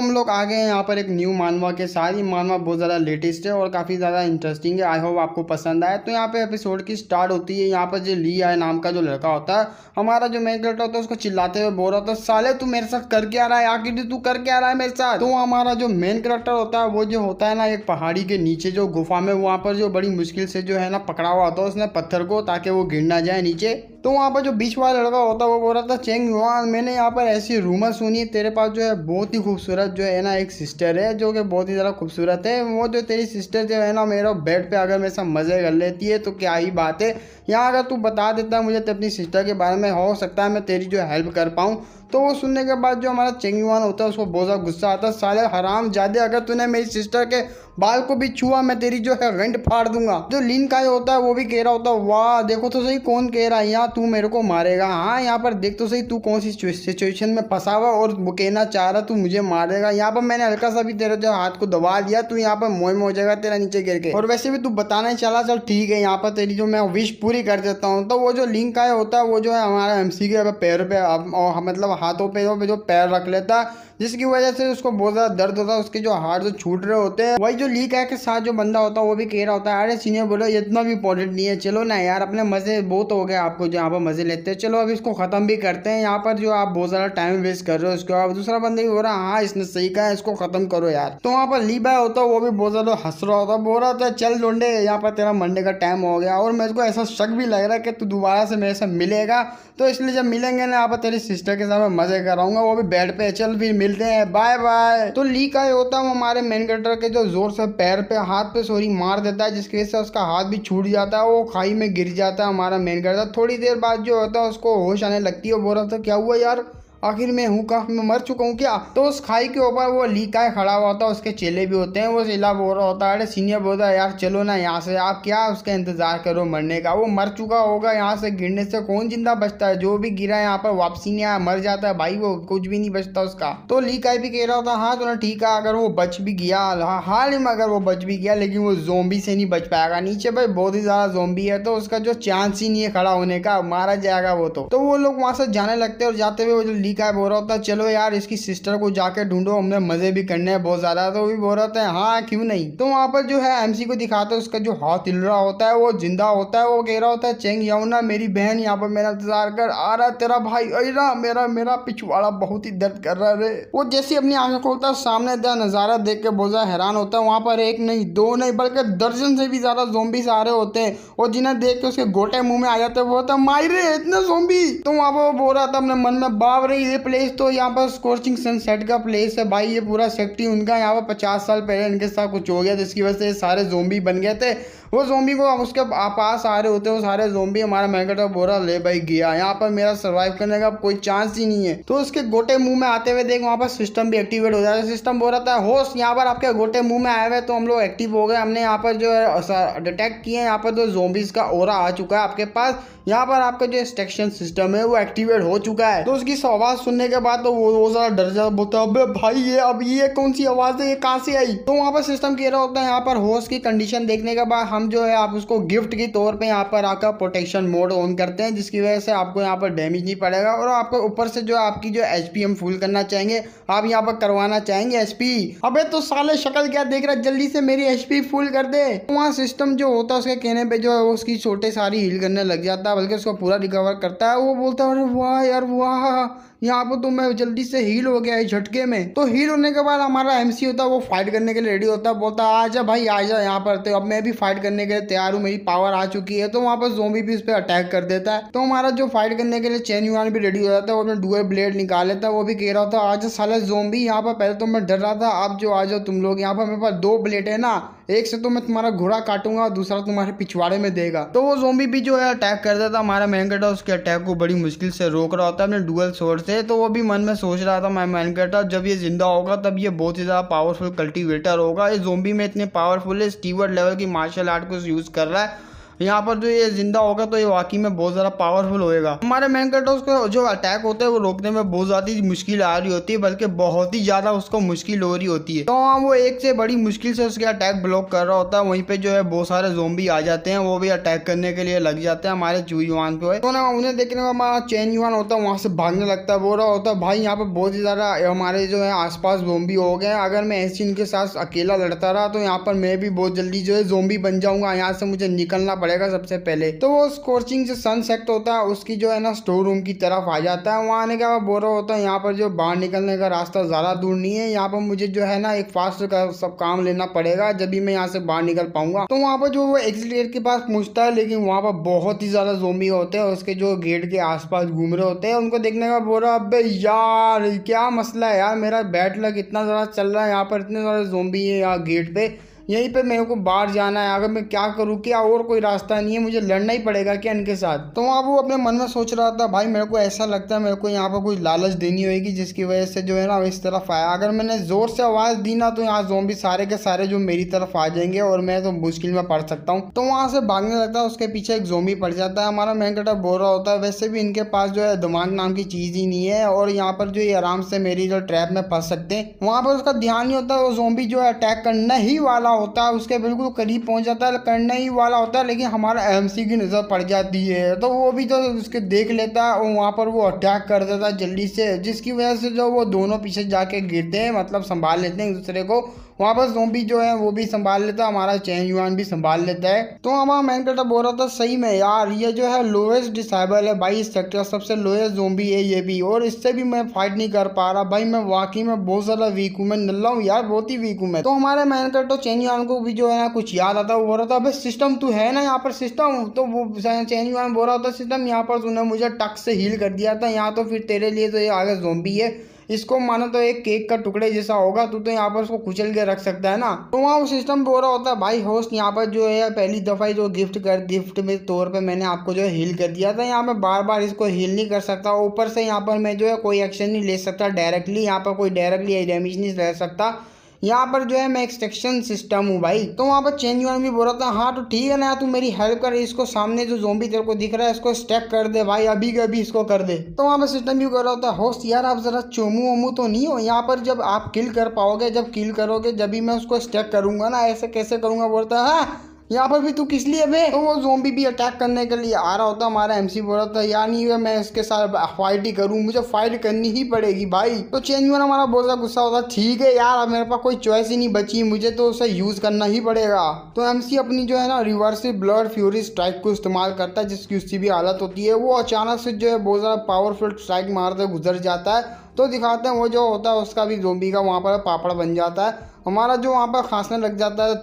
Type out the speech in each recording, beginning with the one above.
हम लोग आ गए हैं यहाँ पर एक न्यू मानवा के साथ। ये मानवा बहुत ज़्यादा लेटेस्ट है और काफ़ी ज़्यादा इंटरेस्टिंग है। आई होप आपको पसंद आए। तो यहाँ पे एपिसोड की स्टार्ट होती है। यहाँ पर जो ली है नाम का जो लड़का होता है, हमारा जो मेन कैरेक्टर होता है, उसको चिल्लाते हुए बोल रहा होता है, साले तू मेरे साथ कर क्या रहा है, आखिर तू कर क्या रहा है मेरे साथ। तो हमारा जो मेन कैरेक्टर होता है वो जो होता है ना, एक पहाड़ी के नीचे जो गुफा में, वहाँ पर जो बड़ी मुश्किल से जो है ना पकड़ा हुआ होता है उसने पत्थर को, ताकि वो गिर ना जाए नीचे। तो वहाँ पर जो बीच वाला लड़का होता है वो बोल रहा था, चेंग युआन, मैंने यहाँ पर ऐसी रूमर सुनी है, तेरे पास जो है बहुत ही खूबसूरत जो है ना एक सिस्टर है, जो कि बहुत ही ज़्यादा खूबसूरत है। वो जो तेरी सिस्टर जो है ना, मेरा बेड पे अगर मेरे साथ मज़े कर लेती है तो क्या ही बात है। यहाँ अगर तू बता देता है मुझे तो अपनी सिस्टर के बारे में, हो सकता है मैं तेरी जो हेल्प कर पाऊँ। तो वो सुनने के बाद जो हमारा चेंग युआन होता है उसको बहुत ज़्यादा गुस्सा आता है, साले हराम जादे, अगर तूने मेरी सिस्टर के बाल को भी छुआ मैं तेरी जो है गंड फाड़ दूंगा। जो लिन का होता है वो भी कह रहा होता है, वाह देखो तो सही कौन कह रहा है यहाँ तू मेरे को मारेगा। हाँ यहाँ पर देख तो सही तू कौन सी सिचुएशन में फंसा हुआ और वो कहना चाह रहा तू मुझे मारेगा। यहाँ पर मैंने हल्का सा भी तेरे जो हाथ को दबा दिया, तू यहाँ पर मोह में हो जाएगा तेरा नीचे गिर के। और वैसे भी तू बताना ही चला, चल ठीक है यहाँ पर तेरी जो मैं विश पूरी कर देता हूँ। तो वो जो लिंक आया होता है वो जो है हमारा एमसी के पैर पे मतलब हाथों पे जो पैर रख लेता है, जिसकी वजह से उसको बहुत ज़्यादा दर्द होता है, उसके जो हाथ जो छूट रहे होते हैं। वही जो लीक है के साथ जो बंदा होता है वो भी कह रहा होता है, अरे सीनियर बोलो ये इतना भी इंपॉर्टेंट नहीं है, चलो ना यार अपने मज़े बहुत हो गए आपको जो यहाँ पर मज़े लेते हैं, चलो अब इसको ख़त्म भी करते हैं। यहाँ पर जो आप बहुत ज़्यादा टाइम वेस्ट कर रहे हो। उसके बाद दूसरा बंदा भी बोल रहा है, हाँ इसने सही कहा है, इसको ख़त्म करो यार। तो वहाँ पर ली बाय होता है, वो भी बहुत ज़्यादा हंस रहा होता है, बोल रहा था चल लोंडे यहाँ पर तेरा मरने का टाइम हो गया, और मेरे को ऐसा शक भी लग रहा है कि तू दोबारा से मेरे से मिलेगा। तो इसलिए जब मिलेंगे ना यहाँ पर तेरी सिस्टर के साथ मैं मज़े कराऊंगा, वो भी बेड पे, चल फिर मिलते हैं, बाय बाय। तो ली का होता है हमारे मेन कैरेक्टर के जो जोर से पैर पे हाथ पे सॉरी मार देता है, जिसकी वजह से उसका हाथ भी छूट जाता है, वो खाई में गिर जाता है हमारा मेन कैरेक्टर। थोड़ी देर बाद जो होता है उसको होश आने लगती है, वो बोल रहा था क्या हुआ यार, आखिर मैं हूँ कहाँ, मैं मर चुका हूँ क्या। तो उस खाई के ऊपर वो लीका खड़ा हुआ होता है, उसके चेले भी होते हैं। वो चेला बोल रहा होता है, अरे सीनियर बोलता है यार चलो ना यहाँ से, आप क्या उसका इंतजार करो मरने का, वो मर चुका होगा, यहाँ से गिरने से कौन जिंदा बचता है, जो भी गिरा है यहाँ पर वापसी नहीं आया, मर जाता है भाई, वो कुछ भी नहीं बचता उसका। तो लीका भी कह रहा होता हाँ तो ठीक है, अगर वो बच भी गया हाल ही में, अगर वो बच भी गया लेकिन वो जोम्बी से नहीं बच पाएगा, नीचे भाई बहुत ही ज्यादा जोम्बी है, तो उसका जो चांस ही नहीं है खड़ा होने का, मारा जाएगा वो। तो वो लोग वहां से जाने लगते हैं और जाते हुए वो जो लीका बोल रहा होता है, चलो यार इसकी सिस्टर को जाके ढूंढो, हमने मजे भी करने हैं बहुत ज्यादा। तो वो भी बोल रहा है हाँ क्यों नहीं। तो वहां पर जो है एमसी को दिखाते हैं, उसका जो हाथ हिल रहा होता है वो जिंदा होता है। वो कह रहा होता है चेंग याओना मेरी बहन यहाँ पर मेरा इंतजार कर, आ रहा तेरा भाई, अरे मेरा मेरा पिछवाड़ा बहुत ही दर्द कर रहा है। वो जैसे अपनी आंखें खोलता है सामने नजारा देख के बहुत ज्यादा हैरान होता है। वहां पर एक नहीं दो नहीं बल्कि दर्जन से भी ज्यादा ज़ोंबी आ रहे होते हैं, और जिन्हें देख के उसके गोटे मुंह में आ जाते हैं। वो होता है मायरे इतने ज़ोंबी। तो वहां पर वो बोल रहा था अपने मन में, बाप रे ये प्लेस तो यहाँ पर स्कॉर्चिंग सनसेट का प्लेस है भाई, ये पूरा सेफ्टी उनका, यहाँ पर 50 साल पहले इनके साथ कुछ हो गया जिसकी वजह से ये सारे ज़ोंबी बन गए थे। वो ज़ोंबी को उसके पास आ रहे होते हैं, वो सारे ज़ोंबी हमारा मैकेट बोरा ले भाई गया, यहाँ पर मेरा सर्वाइव करने का कोई चांस ही नहीं है। तो उसके गोटे मुंह में आते हुए देख वहाँ पर सिस्टम भी एक्टिवेट हो जाता है। सिस्टम बोल रहा था होस्ट यहाँ पर आपके गोटे मुंह में आए हुए, तो हम लोग एक्टिव हो गए, हमने यहाँ पर जो है डिटेक्ट किए, यहाँ पर जो ज़ोंबीज का ओरा आ चुका है आपके पास, यहाँ पर आपका जो एक्सट्रैक्शन सिस्टम है वो एक्टिवेट हो चुका है। तो उसकी आवाज सुनने के बाद तो वो ज़रा डर जाता, बोलता अबे भाई ये अब ये कौन सी आवाज़ है, ये कहाँ से आई। तो वहाँ पर सिस्टम कह रहा होता है यहाँ पर होस्ट की कंडीशन देखने के बाद हम जो है आप उसको गिफ्ट के तौर पे यहाँ पर आकर प्रोटेक्शन मोड ऑन करते हैं, जिसकी वजह से आपको यहाँ पर डैमेज नहीं पड़ेगा, और आपको ऊपर से जो आपकी जो एचपी हम फुल करना चाहेंगे, आप यहाँ पर करवाना चाहेंगे एचपी। अबे तो साले शक्ल क्या देख रहा है, जल्दी से मेरी एचपी फुल कर दे। तो वहाँ सिस्टम जो होता है उसके कहने पे जो है वो उसकी छोटे सारी हील करने लग जाता है, बल्कि उसको पूरा रिकवर करता है। वो बोलता है अरे वाह यार वाह, यहाँ पर तो मैं जल्दी से हील हो गया है झटके में। तो हील होने के बाद हमारा एमसी होता है वो फाइट करने के लिए रेडी होता है, बोलता है आजा भाई आजा यहाँ पर, तो अब मैं भी फाइट करने के लिए तैयार हूँ, मेरी पावर आ चुकी है। तो वहाँ पर ज़ोंबी भी उस पर अटैक कर देता है। तो हमारा जो फाइट करने के लिए चेन युआन भी रेडी हो जाता है, वो अपने डुअल ब्लेड निकाल लेता है। वो भी कह रहा होता है आजा साला ज़ोंबी, यहाँ पर पहले तो मैं डर रहा था, अब जो आ जाओ तुम लोग, यहाँ पर मेरे पास 2 ब्लेड है ना, एक से तो मैं तुम्हारा घोड़ा काटूंगा और दूसरा तुम्हारे पिछवाड़े में देगा। तो वो ज़ोंबी भी जो है अटैक कर देता है। हमारा मेन कैरेक्टर उसके अटैक को बड़ी मुश्किल से रोक रहा होता है अपने डुअल स्वॉर्ड से। तो वो भी मन में सोच रहा था मैं मेन कैरेक्टर जब ये जिंदा होगा तब ये बहुत ही ज़्यादा पावरफुल कल्टीवेटर होगा, ये ज़ोंबी में इतने पावरफुल है, स्टीवर्ड लेवल की मार्शल आर्ट को यूज़ कर रहा है, यहाँ पर जो ये जिंदा होगा तो ये वाकई में बहुत ज़्यादा पावरफुल होएगा। हमारे मेन कैरेक्टर्स को जो अटैक होते हैं वो रोकने में बहुत ज़्यादा मुश्किल आ रही होती है, बल्कि बहुत ही ज़्यादा उसको मुश्किल हो रही होती है। तो वो एक से बड़ी मुश्किल से उसके अटैक ब्लॉक कर रहा होता है, वहीं पे जो है बहुत सारे ज़ोंबी आ जाते हैं, वो भी अटैक करने के लिए लग जाते हैं हमारे चू युआन पे। तो ना उन्हें देखने में हमारा चेन युआन होता है वहाँ से भागने लगता है, बोल रहा होता है भाई यहाँ पे बहुत ही ज़्यादा हमारे जो है आसपास ज़ोंबी हो गए, अगर मैं ऐसे इनके साथ अकेला लड़ता रहा तो यहाँ पर मैं भी बहुत जल्दी जो है ज़ोंबी बन जाऊंगा, यहाँ से मुझे निकलना पड़ेगा सबसे पहले। तो वो स्कॉर्चिंग से सन सेक्ट होता है उसकी जो है ना स्टोर रूम की तरफ आ जाता है। वहाँ आने के बाद बोल रहा होता है यहाँ पर जो बाहर निकलने का रास्ता ज़्यादा दूर नहीं है, यहाँ पर मुझे जो है ना एक फास्ट का सब काम लेना पड़ेगा जब भी मैं यहाँ से बाहर निकल पाऊंगा। तो वहाँ पर जो वो एग्जिट गेट के पास पहुँचता है, लेकिन वहाँ पर बहुत ही ज़्यादा ज़ोंबी होते हैं उसके जो गेट के आसपास घूम रहे होते हैं। उनको देखने का बोल रहा अबे यार क्या मसला है यार, मेरा बैड लक इतना ज़्यादा चल रहा है, यहाँ पर इतने सारे ज़ोंबी है यहाँ गेट पे, यहीं पे मेरे को बाहर जाना है, अगर मैं क्या करूँ, क्या और कोई रास्ता नहीं है, मुझे लड़ना ही पड़ेगा क्या इनके साथ। तो वहाँ वो अपने मन में सोच रहा था भाई मेरे को ऐसा लगता है मेरे को यहाँ पर कोई लालच देनी होगी जिसकी वजह से जो है ना इस तरफ आया, अगर मैंने जोर से आवाज़ दी ना तो यहाँ ज़ोंबी सारे के सारे जो मेरी तरफ आ जाएंगे और मैं तो मुश्किल में पड़ सकता हूँ। तो वहाँ से भागने लगता है, उसके पीछे एक ज़ोंबी पड़ जाता है। हमारा मेन कैरेक्टर बोल रहा होता है वैसे भी इनके पास जो है दिमाग नाम की चीज़ ही नहीं है और यहाँ पर जो ये आराम से मेरी जो ट्रैप में फंस सकते हैं। वहाँ पर उसका ध्यान नहीं होता, वो ज़ोंबी जो है अटैक करना ही वाला होता है, उसके बिल्कुल करीब पहुंच जाता है, करने ही वाला होता है, लेकिन हमारा एमसी की नज़र पड़ जाती है तो वो भी तो उसके देख लेता है और वहाँ पर वो अटैक कर देता है जल्दी से, जिसकी वजह से जो वो दोनों पीछे जाके गिरते हैं, मतलब संभाल लेते हैं एक दूसरे को। वहाँ पर ज़ोंबी जो है वो भी संभाल लेता है, हमारा चेन युआन भी संभाल लेता है। तो हमारा मैन कैरेक्टर बोल रहा था सही में यार ये जो है लोएस्ट डिसेबल है भाई, इस सेक्टर सबसे लोएस्ट ज़ोंबी है ये भी, और इससे भी मैं फाइट नहीं कर पा रहा भाई, मैं वाकई में बहुत ज़्यादा वीक हूँ, मैं नल्ला हूँ यार, बहुत ही वीक हूँ मैं। तो हमारे मैन कैरेक्टर चेन युआन को भी जो है ना कुछ याद आता है, वो बोल रहा था अबे सिस्टम तू है ना यहाँ पर सिस्टम, तो वो चेन युआन बोल रहा था सिस्टम यहाँ पर तूने मुझे टक से हील कर दिया था, यहाँ तो फिर तेरे लिए तो ये आगे ज़ोंबी है, इसको मानो तो एक केक का टुकड़े जैसा होगा, तू तो यहाँ पर उसको कुचल के रख सकता है ना। तो वहाँ वो सिस्टम बोल रहा होता है भाई होस्ट यहाँ पर जो है पहली दफ़ा जो गिफ्ट में तौर पे मैंने आपको जो है हील कर दिया था, यहाँ मैं बार बार इसको हील नहीं कर सकता, ऊपर से यहाँ पर मैं जो है कोई एक्शन नहीं ले सकता डायरेक्टली, यहाँ पर कोई डायरेक्टली डैमेज नहीं ले सकता, यहाँ पर जो है मैं एक्सट्रैक्शन सिस्टम हूँ भाई। तो वहाँ पर चेन युआन भी बोल रहा था हाँ तो ठीक है ना तू मेरी हेल्प कर, इसको सामने जो ज़ोंबी तेरे को दिख रहा है इसको स्टैक कर दे भाई, अभी के अभी इसको कर दे। तो वहाँ पर सिस्टम भी कर रहा होता है होस्ट यार आप जरा चोमू वोमू तो नहीं हो, यहाँ पर जब आप किल कर पाओगे, जब किल करोगे जब भी मैं उसको स्टैक करूँगा ना, ऐसे कैसे करूँगा, बोलता है हाँ यहाँ पर भी तू किस लिए बे। तो वो ज़ोंबी भी अटैक करने के लिए आ रहा होता, हमारा एमसी बोल रहा था यार नहीं मैं इसके साथ फाइट ही करूँ, मुझे फाइट करनी ही पड़ेगी भाई। तो चेन युआन हमारा बहुत ज़्यादा गुस्सा होता ठीक है यार अब मेरे पास कोई चॉइस ही नहीं बची, मुझे तो उसे यूज़ करना ही पड़ेगा। तो एमसी अपनी जो है ना रिवर्सिव ब्लड फ्यूरी स्ट्राइक को इस्तेमाल करता है, जिसकी उसकी भी हालत होती है, वो अचानक से जो है बहुत ज़्यादा पावरफुल स्ट्राइक मारते गुजर जाता है। तो दिखाते हैं वो जो होता है उसका भी ज़ोंबी का वहाँ पर पापड़ बन जाता है, हमारा जो वहाँ पर खांसने लग जाता है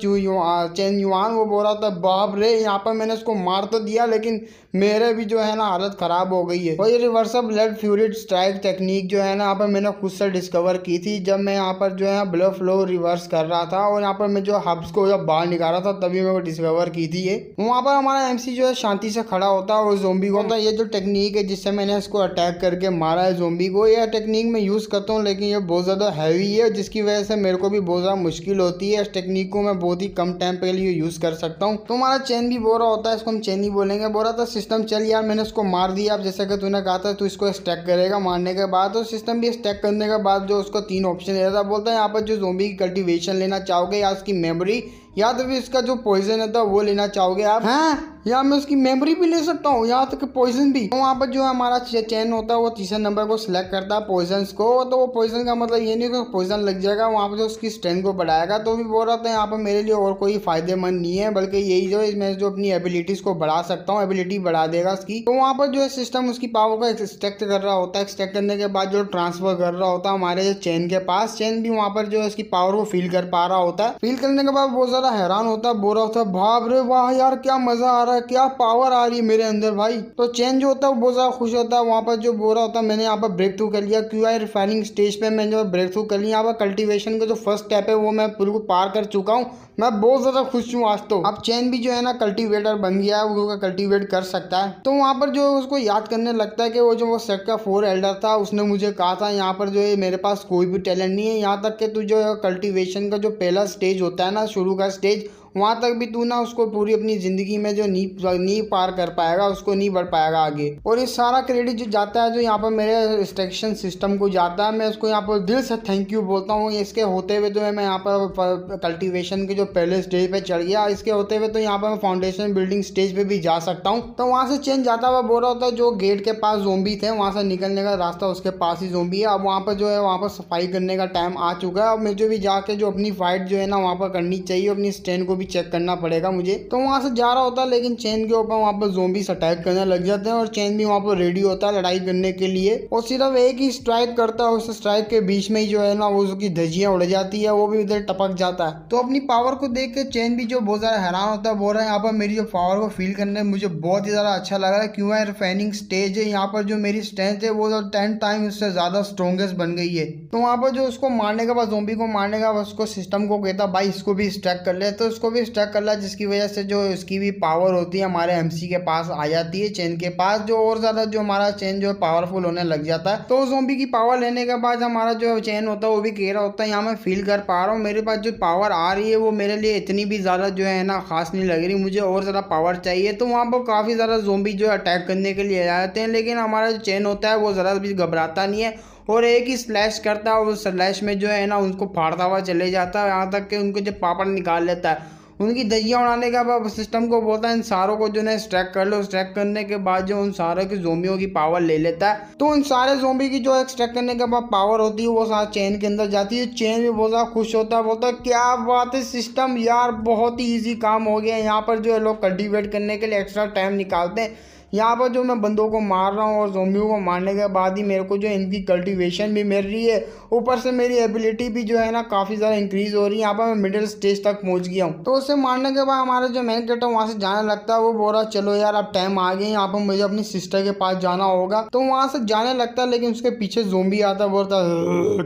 चेन युआन, वो बोल रहा था बाप रे यहाँ पर मैंने उसको मार तो दिया लेकिन मेरे भी जो है ना हालत ख़राब हो गई है। और ये reversal blood fury strike technique जो है ना यहाँ पर मैंने खुद से डिस्कवर की थी जब मैं यहाँ पर जो है ब्लड फ्लो रिवर्स कर रहा था, और यहाँ पर मैं जो हब्स को जब बाहर निकाल रहा था तभी मैं वो डिस्कवर की थी ये। वहाँ पर हमारा एमसी जो है शांति से खड़ा होता है और ज़ोंबी को होता है ये जो टेक्निक है जिससे मैंने इसको अटैक करके मारा है ज़ोंबी को, यह टेक्निक मैं यूज़ करता हूँ लेकिन ये बहुत ज़्यादा हैवी है, जिसकी वजह से मेरे को भी बहुत ज़्यादा मुश्किल होती है, इस टेक्निक को मैं बहुत ही कम टाइम के लिए यूज़ कर सकता हूँ। तो हमारा चेन भी बोल रहा होता है, इसको हम चेन ही बोलेंगे, बोल रहा था सिस्टम चल यार मैंने उसको मार दिया, अब जैसा कि तूने कहा था तू इसको स्टैक करेगा मारने के बाद। तो सिस्टम भी स्टैक करने के बाद जो उसको 3 ऑप्शन दे रहा था, बोलता है यहाँ पर जो ज़ोंबी की कल्टीवेशन लेना चाहोगे या उसकी मेमोरी या तो फिर इसका जो पॉइजन है तो वो लेना चाहोगे आप, हाँ या मैं उसकी मेमोरी भी ले सकता हूँ यहाँ तक पॉइजन भी। तो वहाँ पर जो हमारा चेन होता है वो तीसरे नंबर को सिलेक्ट करता है पॉइजन को, तो वो पॉइजन का मतलब ये नहीं कि पॉइजन लग जाएगा, वहाँ पर जो उसकी स्ट्रेंथ को बढ़ाएगा। तो भी बोल रहा था यहाँ पर मेरे लिए और कोई फायदेमंद नहीं है, बल्कि यही जो मैं जो अपनी एबिलिटीज को बढ़ा सकता हूँ, एबिलिटी बढ़ा देगा उसकी। तो वहाँ पर जो है सिस्टम उसकी पावर को एक्सट्रैक्ट कर रहा होता है, एक्सट्रैक्ट करने के बाद जो ट्रांसफर कर रहा होता है हमारे चेन के पास, चेन भी वहाँ पर जो है उसकी पावर को फील कर पा रहा होता है। फील करने के बाद बहुत ज़्यादा हैरान होता है, बोल रहा होता है बाप रे वाह यार क्या मजा आ रहा है, क्या पावर आ रही है मेरे अंदर भाई। तो चेन जो होता है वो बहुत ज़्यादा खुश होता है, वहाँ पर जो बोल रहा होता है मैंने यहाँ पर ब्रेक थ्रू कर लिया, क्यूआई रिफाइनिंग स्टेज पे मैंने जो ब्रेक थ्रू कर लिया, यहाँ पर कल्टीवेशन का जो फर्स्ट स्टेप है वो मैं बिल्कुल पार कर चुका हूँ, मैं बहुत ज़्यादा खुश हूँ आज। तो अब चेन भी जो है ना कल्टीवेटर बन गया है, वो कल्टीवेट कर सकता है। तो वहाँ पर जो उसको याद करने लगता है कि वो जो वो सेक्टर 4 एल्डर था उसने मुझे कहा था यहाँ पर जो है मेरे पास कोई भी टैलेंट नहीं है, यहाँ तक कि तू जो कल्टीवेशन का जो पहला स्टेज होता है ना शुरू का स्टेज वहाँ तक भी तू ना उसको पूरी अपनी ज़िंदगी में जो नहीं पार कर पाएगा, उसको नहीं बढ़ पाएगा आगे। और ये सारा क्रेडिट जो जाता है जो यहाँ पर मेरे इंस्ट्रक्शन सिस्टम को जाता है, मैं उसको यहाँ पर दिल से थैंक यू बोलता हूँ। इसके होते हुए जो है मैं यहाँ पर कल्टीवेशन के जो पहले स्टेज पे चढ़ गया, इसके होते हुए तो यहाँ पर मैं फाउंडेशन बिल्डिंग स्टेज पे भी जा सकता हूँ। तो वहाँ से चेंज जाता हुआ बोल रहा होता है जो गेट के पास ज़ोंबी थे, वहाँ से निकलने का रास्ता उसके पास ही ज़ोंबी है। अब वहाँ पर जो है वहाँ पर सफाई करने का टाइम आ चुका है। अब मुझे भी जाके जो अपनी फाइट जो है ना वहाँ पर करनी चाहिए, अपनी स्टैंड को भी चेक करना पड़ेगा मुझे। तो वहाँ से जा रहा होता है, लेकिन चेन के ऊपर वहाँ पर ज़ोंबीज अटैक करने लग जाते हैं और चेन भी वहाँ पर रेडी होता है लड़ाई करने के लिए। और सिर्फ एक ही स्ट्राइक करता है, उस स्ट्राइक के बीच में ही जो है ना वो उसकी धज्जियाँ उड़ जाती है, वो भी उधर टपक जाता है। तो अपनी पावर को देख के चेन भी जो बहुत ज़्यादा हैरान होता है, बोल रहा है यहाँ पर मेरी जो पावर को फील करने में मुझे बहुत ही ज़्यादा अच्छा लग रहा है। क्यों है रिफाइनिंग स्टेज है यहाँ पर, जो मेरी स्ट्रेंथ है वो 10 टाइम उससे ज़्यादा स्ट्रॉन्गेस्ट बन गई है। तो वहाँ पर जो उसको मारने के बाद ज़ोंबी को मारने का उसको सिस्टम को कहता भाई इसको भी स्ट्रैक कर ले। तो उसको भी स्ट्रैक कर लिया, जिसकी वजह से जो उसकी भी पावर होती है हमारे एमसी के पास आ जाती है, चेन के पास, जो और ज़्यादा जो हमारा चेन जो है पावरफुल होने लग जाता है। तो ज़ोंबी की पावर लेने के बाद हमारा जो चेन होता है वो भी कह रहा होता है यहाँ मैं फील कर पा रहा हूँ मेरे पास जो पावर आ रही है वो मेरे लिए इतनी भी ज़्यादा जो है ना खास नहीं लग रही, मुझे और ज़्यादा पावर चाहिए। तो वहाँ पर काफ़ी ज़्यादा ज़ोंबी जो अटैक करने के लिए आ जाते हैं, लेकिन हमारा जो चेन होता है वो ज़रा भी घबराता नहीं है और एक ही स्लैश करता है और उस स्लैश में जो है ना उनको फाड़ता हुआ चले जाता है, यहाँ तक कि उनको जब पापड़ निकाल लेता है। उनकी दहिया उड़ाने का बाद सिस्टम को बोलता है इन सारों को जो है स्ट्रैक कर लो। स्ट्रैक करने के बाद जो उन सारे की ज़ोंबियों की पावर ले लेता है। तो उन सारे ज़ोंबी की जो स्ट्रैक करने के बाद पावर होती है वो सारा चेन के अंदर जाती है। चेन भी बहुत ज़्यादा खुश होता है, बोलता है क्या बात है सिस्टम, यार बहुत ही ईजी काम हो गया। यहाँ पर जो है लोग कल्टीवेट करने के लिए एक्स्ट्रा टाइम निकालते हैं, यहाँ पर जो मैं बंदों को मार रहा हूँ और ज़ोंबियों को मारने के बाद ही मेरे को जो इनकी कल्टीवेशन भी मिल रही है, ऊपर से मेरी एबिलिटी भी जो है ना काफ़ी ज़्यादा इंक्रीज हो रही है। यहाँ पर मैं मिडिल स्टेज तक पहुँच गया हूँ। तो उसे मारने के बाद हमारा जो मेन कैरेक्टर वहाँ से जाने लगता है, वो बोल रहा चलो यार अब टाइम आ गया, यहाँ पर मुझे अपनी सिस्टर के पास जाना होगा। तो वहाँ से जाने लगता है, लेकिन उसके पीछे ज़ोंबी आता, बोलता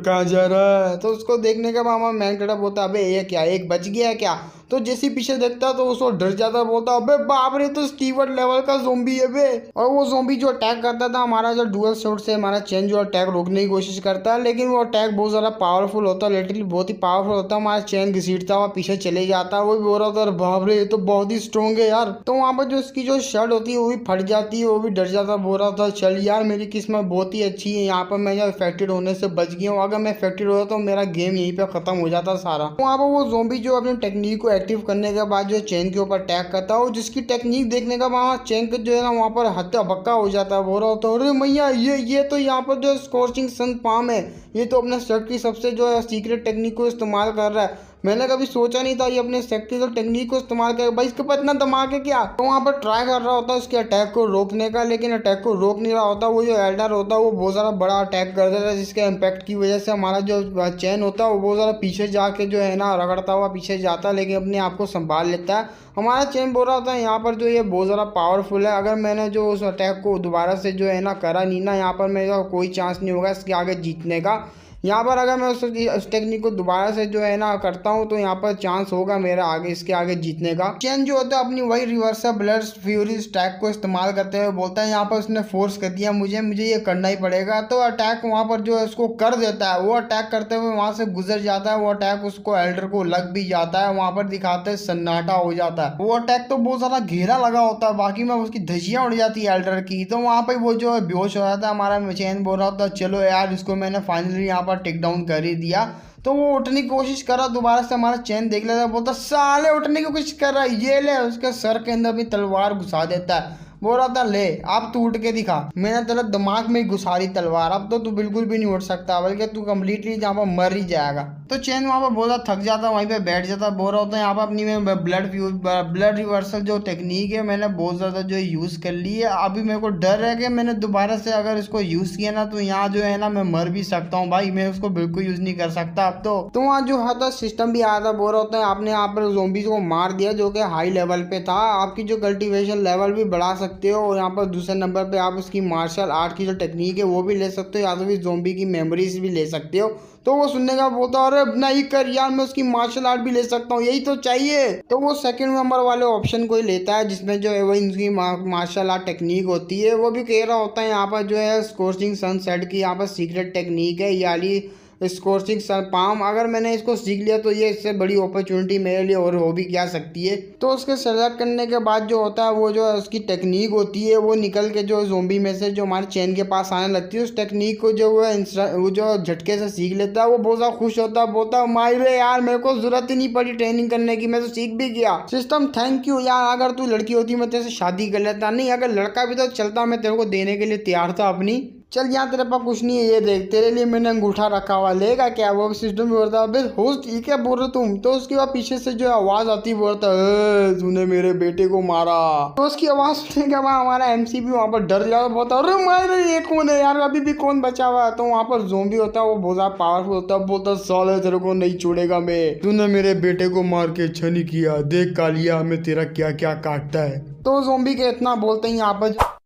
कहाँ जा रहा है। तो उसको देखने के बाद हमारा मेन कैरेक्टर बोलता अबे ये क्या, एक बच गया क्या। तो जैसे पीछे देखता तो उसको डर जाता, बोलता अबे बाप रे तो स्टीवर्ट लेवल का ज़ोंबी है बे। और वो ज़ोंबी जो अटैक करता था हमारा जो डुअल शॉट से हमारा चेन जो अटैक रोकने की कोशिश करता है, लेकिन वो अटैक बहुत ज़्यादा पावरफुल होता है, लिटरली बहुत ही पावरफुल होता है। हमारा चेन घसीटता हुआ पीछे चले जाता है। वो भी बोल रहा था बाप रे ये तो बहुत ही स्ट्रॉन्ग है यार। तो वहाँ पर जो उसकी जो शर्ट होती है वो भी फट जाती है, वो भी डर जाता, बोल रहा था चल यार मेरी किस्मत बहुत ही अच्छी है, यहाँ पर मैं जो इफेक्टेड होने से बच गया हूँ। अगर मैं इफेक्टेड होता तो मेरा गेम यहीं पर खत्म हो जाता सारा। वहाँ पर वो ज़ोंबी जो अपनी टेक्निक को एक्टिव करने के बाद जो चेन के ऊपर अटैक करता है, जिसकी टेक्निक देखने का वहाँ चेन का जो है ना वहाँ पर हत्या बक्का हो जाता है। बोल रहा होता है अरे मैया ये तो यहाँ पर जो स्कॉर्चिंग सन पाम है, ये तो अपने शर्ट की सबसे जो है सीक्रेट टेक्निक को इस्तेमाल कर रहा है। मैंने कभी सोचा नहीं था ये अपने सेक्टिकल टेक्निक को इस्तेमाल करेगा, भाई इसके पास इतना दिमाग है क्या। तो वहाँ पर ट्राई कर रहा होता है उसके अटैक को रोकने का, लेकिन अटैक को रोक नहीं रहा होता। वो जो एल्डर होता है वो बहुत ज़्यादा बड़ा अटैक कर देता है, जिसके इम्पैक्ट की वजह से हमारा जो चैन होता है वो बहुत ज़्यादा पीछे जाके जो है ना रगड़ता हुआ पीछे जाता है, लेकिन अपने आप को संभाल लेता है। हमारा चेन बोल रहा होता है यहाँ पर जो ये बहुत ज़्यादा पावरफुल है, अगर मैंने जो उस अटैक को दोबारा से जो है ना करा नहीं ना, यहाँ पर मेरा कोई चांस नहीं होगा इसके आगे जीतने का। यहाँ पर अगर मैं उस टेक्निक को दोबारा से जो है ना करता हूँ तो यहाँ पर चांस होगा मेरा आगे इसके आगे जीतने का। चेन जो होता है अपनी वही रिवर्सल ब्लड फ्यूरी स्टैक को इस्तेमाल करते हुए बोलता है यहाँ पर उसने फोर्स कर दिया मुझे ये करना ही पड़ेगा। तो अटैक वहाँ पर जो है उसको कर देता है, वो अटैक करते हुए वहाँ से गुजर जाता है। वो अटैक उसको एल्डर को लग भी जाता है, वहाँ पर दिखाते सन्नाटा हो जाता है। वो अटैक तो बहुत ज़्यादा घेरा लगा होता है, बाकी में उसकी धज्जियाँ उड़ जाती है एल्डर की। तो वहाँ पर वो जो है बेहोश हो जाता है। हमारा चेन बोल रहा होता है चलो यार इसको मैंने फाइनली यहाँ पर टेक डाउन कर ही दिया। तो वो उठने की कोशिश कर रहा, दोबारा से हमारा चेन देख लेता है, बोलता साले उठने की कोशिश कर रहा है, ये ले उसके सर के अंदर अपनी तलवार घुसा देता है। बोल रहा था ले अब तू उठ के दिखा, मैंने तेरे दिमाग में घुसा दी तलवार, अब तो तू बिल्कुल भी नहीं उठ सकता, बल्कि तू कम्प्लीटली जहाँ पर मर ही जाएगा। तो चेन वहाँ पर बहुत थक जाता, वहीं पे बैठ जाता, बोल रहा होता है यहाँ पर अपनी में ब्लड रिवर्सल जो टेक्निक है मैंने बहुत ज़्यादा जो यूज़ कर ली है। अभी मेरे को डर है कि मैंने दोबारा से अगर इसको यूज़ किया ना तो यहाँ जो है ना मैं मर भी सकता हूँ भाई, मैं उसको बिल्कुल यूज़ नहीं कर सकता अब तो वहाँ जो था सिस्टम भी आया था। बोल रहा होता है आपने यहाँ पर ज़ोंबीज़ को मार दिया जो कि हाई लेवल पे था, आपकी जो कल्टीवेशन लेवल भी बढ़ा सकते हो और यहाँ पर दूसरे नंबर पे आप उसकी मार्शल आर्ट की जो टेक्निक है वो भी ले सकते हो, या तो फिर ज़ोंबी की मेमोरीज भी ले सकते हो। तो वो सुनने का बोलता है अरे नहीं कर यार, मैं उसकी मार्शल आर्ट भी ले सकता हूँ, यही तो चाहिए। तो वो सेकंड नंबर वाले ऑप्शन को ही लेता है जिसमें जो है वो इनकी मार्शल आर्ट टेक्निक होती है। वो भी कह रहा होता है यहाँ पर जो है स्कॉर्चिंग सनसेट की यहाँ पर सीक्रेट टेक्निक है, यानी स्कोर्चिंग पाम, अगर मैंने इसको सीख लिया तो ये इससे बड़ी अपॉर्चुनिटी मेरे लिए और हो भी क्या सकती है। तो उसके सेलेक्ट करने के बाद जो होता है वो जो है उसकी टेक्निक होती है, वो निकल के जो ज़ोंबी में से जो हमारे चैन के पास आने लगती है, उस टेक्निक को जो वो जो झटके से सीख लेता है, वो बहुत ज़्यादा खुश होता है, बोलता है मायरे यार मेरे को जरूरत ही नहीं पड़ी ट्रेनिंग करने की, मैं तो सीख भी गया। सिस्टम थैंक यू यार, अगर तू लड़की होती मैं तेरे से शादी कर लेता, नहीं अगर लड़का भी तो चलता मैं तेरे को देने के लिए तैयार था अपनी। चल यहाँ तेरे पास कुछ नहीं है, ये देख तेरे लिए मैंने अंगूठा रखा हुआ, लेगा क्या। वो सिस्टम भी बोलता है होश ठीक है बोल रहे तुम। तो उसके बाद पीछे से जो आवाज आती बोलता है तूने मेरे बेटे को मारा। तो उसकी आवाज सुनने के बाद हमारा एमसी भी वहाँ पर डर जाता, बोलता अरे मारे ये कौन है यार, अभी भी कौन बचा हुआ है। तो वहाँ पर ज़ोंबी होता है, वो बहुत ज्यादा पावरफुल होता है, बोलता साले तेरे को नहीं छोड़ेगा मैं, तूने मेरे बेटे को मार के अच्छा नहीं किया, देख कालिया हमें तेरा क्या क्या काटता है। तो ज़ोंबी के इतना बोलते ही यहाँ पर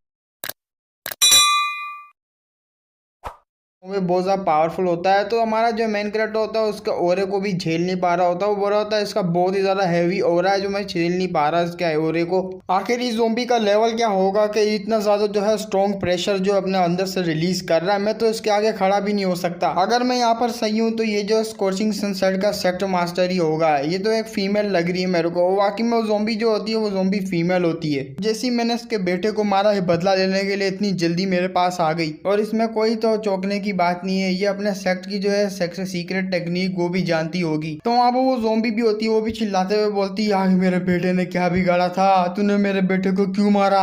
वो बहुत ज़्यादा पावरफुल होता है। तो हमारा जो मेन कैरेक्टर होता है उसका ओरे को भी झेल नहीं पा रहा होता, वो बोल रहा होता है इसका बहुत ही ज़्यादा हैवी ओरा है जो मैं झेल नहीं पा रहा इसके ओरे को। आखिर इस ज़ोंबी का लेवल क्या होगा कि इतना ज़्यादा जो है स्ट्रॉन्ग प्रेशर जो अपने अंदर से रिलीज कर रहा है, मैं तो इसके आगे खड़ा भी नहीं हो सकता। अगर मैं यहाँ पर सही हूँ तो ये जो स्कॉर्चिंग सनसेट का सेक्टर मास्टर ही होगा। ये तो एक फीमेल लग रही है मेरे को, वाकई में वो ज़ोंबी जो होती है वो ज़ोंबी फीमेल होती है। जैसे ही मैंने इसके बेटे को मारा है बदला लेने के लिए इतनी जल्दी मेरे पास आ गई, और इसमें कोई तो चौंकने की बात नहीं है, ये अपने सेक्ट की जो है सेक्ट सीक्रेट टेक्निक वो भी जानती होगी। तो वहाँ पर वो ज़ोंबी भी होती है, वो भी चिल्लाते हुए बोलती है यार मेरे बेटे ने क्या बिगाड़ा था, तूने मेरे बेटे को क्यों मारा।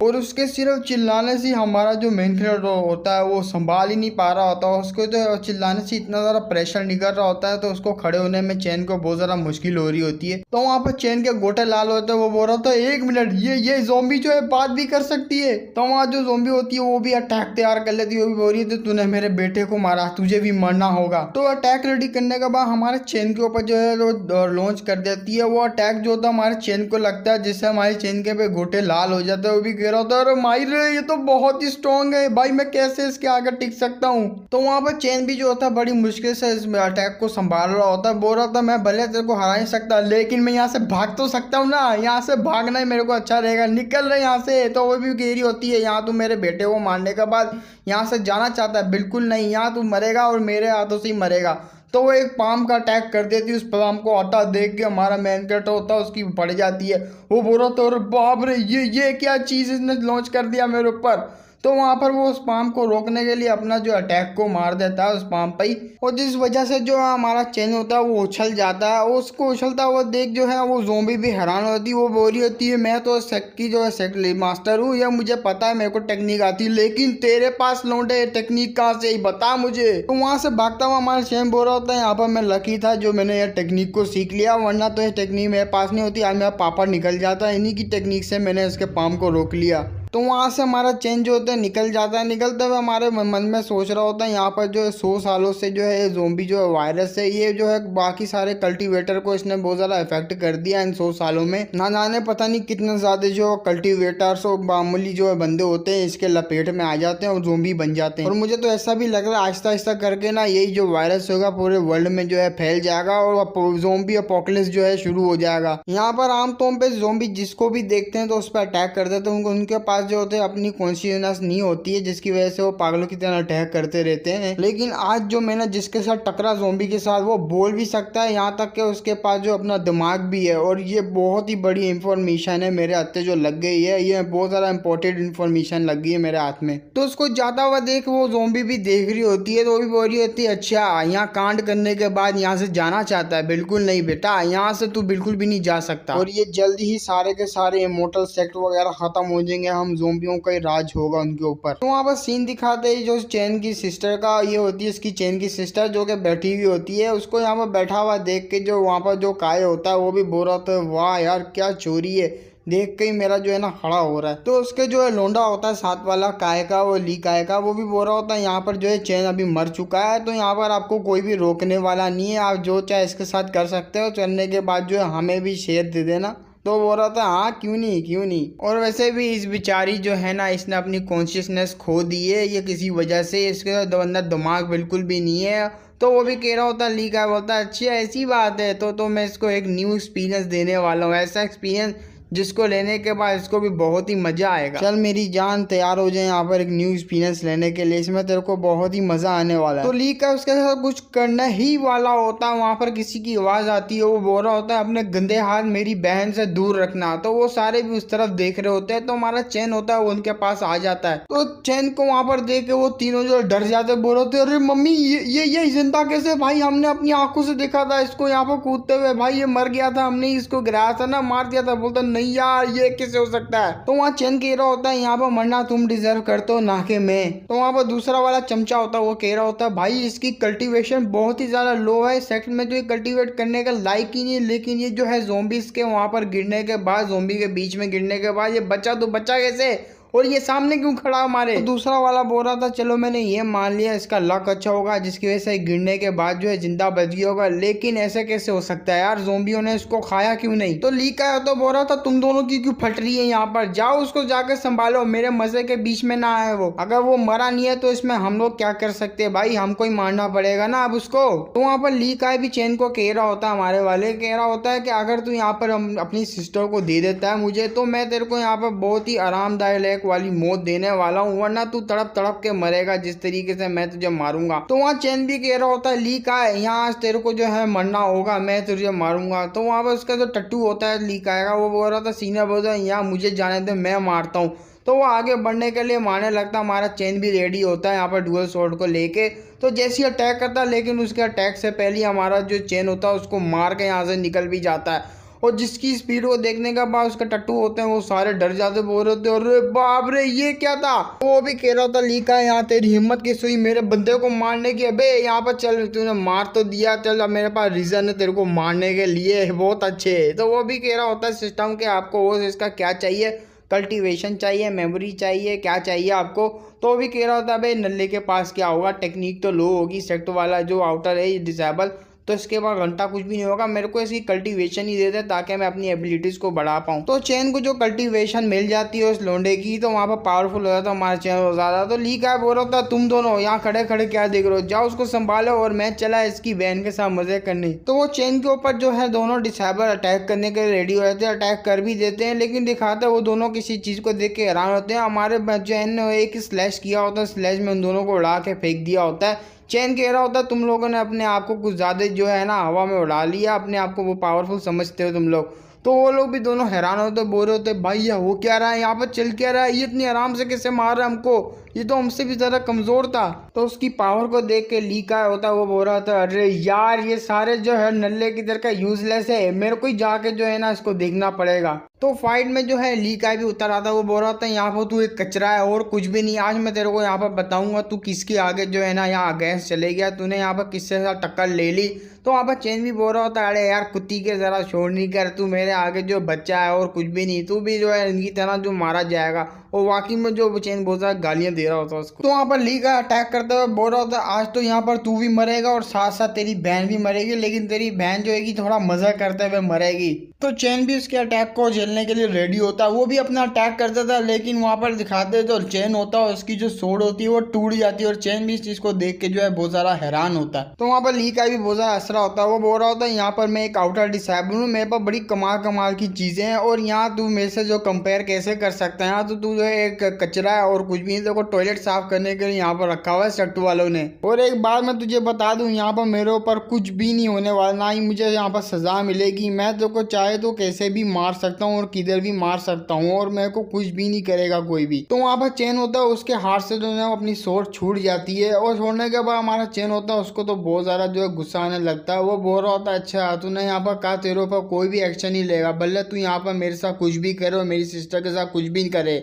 और उसके सिर्फ चिल्लाने से हमारा जो मेन कैरेक्टर होता है वो संभाल ही नहीं पा रहा होता, उसको तो चिल्लाने से इतना ज़्यादा प्रेशर निकल रहा होता है, तो उसको खड़े होने में चैन को बहुत ज़्यादा मुश्किल हो रही होती है। तो वहाँ पर चैन के गोटे लाल होते हैं, वो बोल रहा था 1 मिनट ये ज़ोंबी जो है बात भी कर सकती है। तो वहाँ जो ज़ोंबी होती है वो भी अटैक तैयार कर लेती है, वो भी बोल रही है तूने मेरे बेटे को मारा, तुझे भी मरना होगा। तो अटैक रेडी करने के बाद हमारे चेन के ऊपर जो है वो लॉन्च कर देती है। वो अटैक जो होता है हमारे चेन को लगता है, जिससे हमारे चेन के पे गोटे लाल हो जाते हैं। वो भी कह रहा होता है अरे माई रे ये तो बहुत ही स्ट्रॉन्ग है भाई, मैं कैसे इसके आगे टिक सकता हूँ। तो वहाँ पर चेन भी जो होता है बड़ी मुश्किल से इस अटैक को संभाल रहा होता है, बोल रहा था मैं भले तेरे को हरा नहीं सकता लेकिन मैं यहाँ से भाग तो सकता हूँ ना, यहाँ से भागना ही मेरे को अच्छा रहेगा, निकल रहे यहाँ से। तो वो भी कह रही होती है यहाँ तू मेरे बेटे को मारने के बाद यहाँ से जाना चाहता है, बिल्कुल नहीं, यहाँ तू मरेगा और मेरे हाथों से ही मरेगा। तो वो एक पाम का अटैक कर देती है, उस पाम को हटा देख के हमारा मेन कैरेक्टर होता है उसकी पड़ जाती है। वो बोल रहा था और बाप रे ये क्या चीज़ इसने लॉन्च कर दिया मेरे ऊपर। तो वहाँ पर वो उस पाम को रोकने के लिए अपना जो अटैक को मार देता है उस पाम पे ही, और जिस वजह से जो हमारा चेन होता है वो उछल जाता है। उसको उछलता हुआ देख जो है वो ज़ोंबी भी हैरान होती है, वो बोल रही होती है मैं तो सेक्ट की जो है सेक्ट मास्टर हूँ, या मुझे पता है मेरे को टेक्निक आती है, लेकिन तेरे पास लौंडे टेक्निक कहाँ से ही बता मुझे। तो वहाँ से भागता हुआ हमारा चेन बोल रहा होता है यहाँ पर मैं लकी था जो मैंने यह टेक्निक को सीख लिया, वरना तो ये टेक्निक मेरे पास नहीं होती, आज मेरा पापा निकल जाता, इन्हीं की टेक्निक से मैंने इसके पाम को रोक लिया। तो वहाँ से हमारा चेन जो होता है निकल जाता है। निकलते हुए हमारे मन में सोच रहा होता है यहाँ पर जो है 100 सालों से जो है ज़ोंबी जो है वायरस है, ये जो है बाकी सारे कल्टीवेटर को इसने बहुत ज़्यादा इफेक्ट कर दिया इन 100 सालों में। ना जाने पता नहीं कितने ज़्यादा जो कल्टीवेटर्स और मामूली जो है बंदे होते हैं इसके लपेट में आ जाते हैं और ज़ोंबी बन जाते हैं। और मुझे तो ऐसा भी लग रहा है आहिस्ता आहिस्ता करके ना यही जो वायरस होगा पूरे वर्ल्ड में जो है फैल जाएगा और ज़ोंबी अपोकलिप्स जो है शुरू हो जाएगा। यहाँ पर आमतौर पर ज़ोंबी जिसको भी देखते हैं तो उस पर अटैक कर देते हैं, उनके पास जो होते हैं अपनी कॉन्शियसनेस नहीं होती है, जिसकी वजह से वो पागलों की तरह अटैक करते रहते हैं। लेकिन आज जो मैंने जिसके साथ टकरा ज़ोंबी के साथ, वो बोल भी सकता है, यहाँ तक कि उसके पास जो अपना दिमाग भी है, और ये बहुत ही बड़ी इंफॉर्मेशन है मेरे हाथ जो लग गई है, ये बहुत ज़्यादा इंपॉर्टेंट इंफॉर्मेशन लग गई है मेरे हाथ में। तो उसको जाता हुआ देख वो ज़ोंबी भी देख रही होती है, तो वो भी बोल रही होती है अच्छा यहाँ कांड करने के बाद यहाँ से जाना चाहता है, बिल्कुल नहीं बेटा यहाँ से तू बिल्कुल भी नहीं जा सकता, और ये जल्द ही सारे के सारे इमोर्टल सेक्ट वगैरह खत्म हो जाएंगे, हम ज़ोंबियों का राज होगा उनके ऊपर। तो वहाँ पर सीन दिखाते हैं जो चैन की सिस्टर का ये होती है, इसकी चैन की सिस्टर जो कि बैठी हुई होती है, उसको यहाँ पर बैठा हुआ देख के जो वहाँ पर जो काय होता है वो भी बोल रहा था वाह यार क्या चोरी है, देख के ही मेरा जो है ना खड़ा हो रहा है। तो उसके जो है लोंडा होता है साथ वाला काय का, वो ली काय का, वो भी बोल रहा होता है यहाँ पर जो है चैन अभी मर चुका है, तो यहाँ पर आपको कोई भी रोकने वाला नहीं है, आप जो चाहे इसके साथ कर सकते हो, चलने के बाद जो है हमें भी शेयर दे देना। तो बोल रहा था हाँ क्यों नहीं। और वैसे भी इस बेचारी जो है ना इसने अपनी कॉन्शियसनेस खो दी है, ये किसी वजह से, इसके अंदर दिमाग बिल्कुल भी नहीं है। तो वो भी कह रहा होता लीका बोलता है अच्छा ऐसी बात है, तो मैं इसको एक न्यू एक्सपीरियंस देने वाला हूँ, ऐसा एक्सपीरियंस जिसको लेने के बाद इसको भी बहुत ही मजा आएगा। चल मेरी जान तैयार हो जाए यहाँ पर एक न्यू एक्सपीरियंस लेने के लिए, इसमें तेरे को बहुत ही मजा आने वाला है। तो ली का उसके साथ कुछ करना ही वाला होता है। वहां पर किसी की आवाज आती है, वो बोल रहा होता है अपने गंदे हाथ मेरी बहन से दूर रखना। तो वो सारे भी उस तरफ देख रहे होते हैं, तो हमारा चैन होता है वो उनके पास आ जाता है। तो चैन को वहां पर देख के वो तीनों जो डर जाते बोल रहे थे, अरे मम्मी ये जिंदा कैसे? भाई हमने अपनी आंखों से देखा था इसको यहाँ पर कूदते हुए, भाई ये मर गया था, हमने इसको गिराया था ना, मार दिया था। बोलता नहीं यार ये कैसे हो सकता है? तो वहाँ चैन कह रहा होता है यहाँ पर मरना तुम डिजर्व करते हो ना कि मैं। तो वहाँ पर दूसरा वाला चमचा होता है वो कह रहा होता है भाई इसकी कल्टीवेशन बहुत ही ज्यादा लो है, सेकंड में तो ये कल्टीवेट करने का लायक ही नहीं है। लेकिन ये जो है ज़ोंबीज के वहां पर गिरने के बाद, ज़ोंबी के बीच में गिरने के बाद ये बचा तो बचा कैसे, और ये सामने क्यों खड़ा हमारे? तो दूसरा वाला बोल रहा था चलो मैंने ये मान लिया इसका लक अच्छा होगा जिसकी वजह से गिरने के बाद जो है जिंदा बच गया होगा, लेकिन ऐसे कैसे हो सकता है यार, ज़ोंबियों ने इसको खाया क्यों नहीं? तो ली का तो बोल रहा था तुम दोनों की क्यों फट रही है यहाँ पर, जाओ उसको जाकर संभालो, मेरे मजे के बीच में ना आए वो। अगर वो मरा नहीं है तो इसमें हम लोग क्या कर सकते हैं भाई, हमको ही मारना पड़ेगा ना अब उसको। तो वहाँ पर ली का भी चैन को कह रहा होता है, हमारे वाले कह रहा होता है कि अगर तू यहाँ पर अपनी सिस्टर को दे देता है मुझे, तो मैं तेरे को यहाँ पर बहुत ही आरामदायक वाली मौत देने वाला हूँ, वरना तू तड़प तड़प के मरेगा जिस तरीके से मैं तुझे मारूंगा। तो वहाँ चैन भी कह रहा होता है ली का है यहाँ आज तेरे को जो है मरना होगा, मैं तुझे मारूंगा। तो वहाँ पर उसका जो टट्टू होता है ली का वो बोल रहा था सीनियर बोल रहा है यहाँ मुझे जाने दे मैं मारता हूँ। तो वो आगे बढ़ने के लिए मारने लगता, हमारा चैन भी रेडी होता है यहाँ पर डुअल स्वॉर्ड को लेके। तो जैसे ही अटैक करता है, लेकिन उसके अटैक से पहले हमारा जो चैन होता है उसको मार के यहाँ से निकल भी जाता है। और जिसकी स्पीड को देखने के बाद उसका टट्टू होते हैं वो सारे डर जाते बोल रहे थे अरे बाप रे ये क्या था। वो भी कह रहा था ली का यहाँ तेरी हिम्मत कैसे हुई मेरे बंदे को मारने की, अबे यहाँ पर चल तूने मार तो दिया, चल अब मेरे पास रीजन है तेरे को मारने के लिए, बहुत अच्छे। तो वो भी कह रहा होता है सिस्टम के आपको वो इसका क्या चाहिए, कल्टीवेशन चाहिए, मेमोरी चाहिए, क्या चाहिए आपको? तो भी कह रहा होता भाई नल्ले के पास क्या होगा, टेक्निक तो लो होगी, सेक्ट वाला जो आउटर है डिसेबल, तो इसके बाद घंटा कुछ भी नहीं होगा, मेरे को इसकी कल्टीवेशन ही दे दे ताकि मैं अपनी एबिलिटीज को बढ़ा पाऊँ। तो चैन को जो कल्टीवेशन मिल जाती है उस लोंडे की, तो वहाँ पर पावरफुल हो जाता है हमारा चैन हो ज्यादा। तो ली का बोल रहा था तुम दोनों यहाँ खड़े खड़े क्या देख रहे हो, जाओ उसको संभालो और मैं चला इसकी बहन के साथ मजे करने। तो वो चैन के ऊपर जो है दोनों डिसेबल अटैक करने के लिए रेडी हो जाते हैं, अटैक कर भी देते हैं, लेकिन दिखाते वो दोनों किसी चीज को देख के हैरान होते हैं। हमारे चैन ने एक स्लैश किया होता है, स्लैश में उन दोनों को उड़ा के फेंक दिया होता है। चैन कह रहा होता है तुम लोगों ने अपने आप को कुछ ज्यादा जो है ना हवा में उड़ा लिया, अपने आप को वो पावरफुल समझते हो तुम लोग। तो वो लोग भी दोनों हैरान होते बोल रहे होते भाई ये हो क्या रहा है, यहाँ पर चल क्या रहा है, ये इतनी आराम से कैसे मार रहा है हमको, ये तो हमसे भी ज्यादा कमजोर था। तो उसकी पावर को देख के ली का होता है वो बोल रहा था अरे यार ये सारे जो है नल्ले की तरह का यूजलेस है, मेरे को ही जाके जो है ना इसको देखना पड़ेगा। तो फाइट में जो है ली का भी उतर आता, वो बोल रहा था यहाँ पर तू एक कचरा है और कुछ भी नहीं, आज मैं तेरे को यहाँ पर बताऊंगा तू किसके आगे जो है ना यहाँ गैस चले गया, तूने यहाँ पर किससे साथ टक्कर ले ली। तो वहाँ पर चैन भी बोल रहा होता है अरे यार कुत्ती के जरा शोर नहीं कर, तू मेरे आगे जो बच्चा है और कुछ भी नहीं, तू भी जो है इनकी तरह जो मारा जाएगा। और वाकई में जो चैन बहुत सारा गालियां दे रहा होता है उसको। तो वहाँ पर ली का अटैक करते हुए बोल रहा होता है आज तो यहाँ पर तू भी मरेगा और साथ साथ तेरी बहन भी मरेगी, लेकिन तेरी बहन जो है थोड़ा मजा करते हुए मरेगी। तो चैन भी उसके अटैक को झेलने के लिए रेडी होता है, वो भी अपना अटैक करता था, लेकिन वहाँ पर दिखाते जो चैन होता है उसकी जो सोड होती है वो टूट जाती है, और चैन भी इस चीज को देख के जो है बहुत सारा हैरान होता है। तो वहाँ पर ली का भी बहुत सारा असरा होता है, वो बोल रहा होता है यहाँ पर मैं एक आउटर डिसेबल हूँ, मेरे पास बड़ी कमाल कमाल की चीजें हैं, और यहाँ तू मेरे से जो कंपेयर कैसे कर सकता है, यहाँ तो तू जो है एक कचरा है और कुछ भी नहीं, देखो टॉयलेट साफ करने के लिए यहाँ पर रखा हुआ है सेक्ट वालों ने। और एक बार मैं तुझे बता दूं यहाँ पर मेरे ऊपर कुछ भी नहीं होने वाला, ना ही मुझे यहाँ पर सजा मिलेगी, मैं तो को चाहे तो कैसे भी मार सकता हूँ और किधर भी मार सकता हूँ, और मेरे को कुछ भी नहीं करेगा कोई भी। तो वहाँ पर चैन होता है उसके हाथ से जो है अपनी सोच छूट जाती है, और छोड़ने के बाद हमारा चैन होता है उसको तो बहुत ज्यादा जो है गुस्सा आने लगता है। वो बोल रहा होता है अच्छा तूने यहाँ पर कहा तेरे ऊपर कोई भी एक्शन नहीं लेगा, भले तू यहाँ पर मेरे साथ कुछ भी करे और मेरी सिस्टर के साथ कुछ भी करे,